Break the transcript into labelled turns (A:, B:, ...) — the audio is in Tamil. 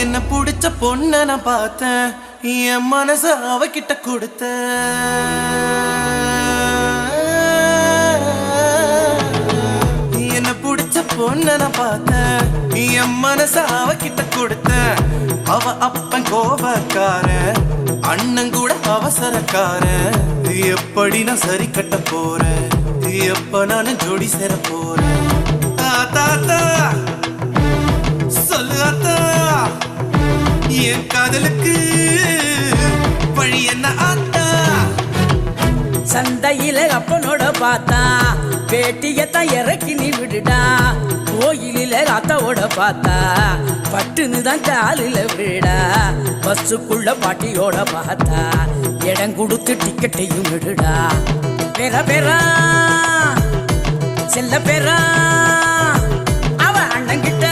A: என்ன புடிச்ச பொண்ண நான் பார்த்தேன் என் மனச அவகிட்ட கொடுத்த என்ன புடிச்ச பொண்ண நான் பார்த்தேன் என் மனச அவகிட்ட கொடுத்த அவ அப்பன் கோபக்கார அண்ணன் கூட அவசரக்கார எப்படி நான் சரி கட்ட போறேன் எப்ப நானும் ஜோடி சேர போறேன் தாத்தா சொல்லு அத்தா என் காதலுக்கு வழி என்ன ஆத்தா
B: சந்தையில அப்பனோட பார்த்தா பேட்டியத்தான் இறக்கி நீ விடுடா கோயிலில அத்தாவோட பார்த்தா பட்டுன்னு தான் காலில விடா பஸ்ஸுக்குள்ள பாட்டியோட பார்த்தா இடம் கொடுத்து டிக்கெட்டையும் விடுடா பேரா பேரா செல்ல பேரா அவ அண்ணங்கிட்ட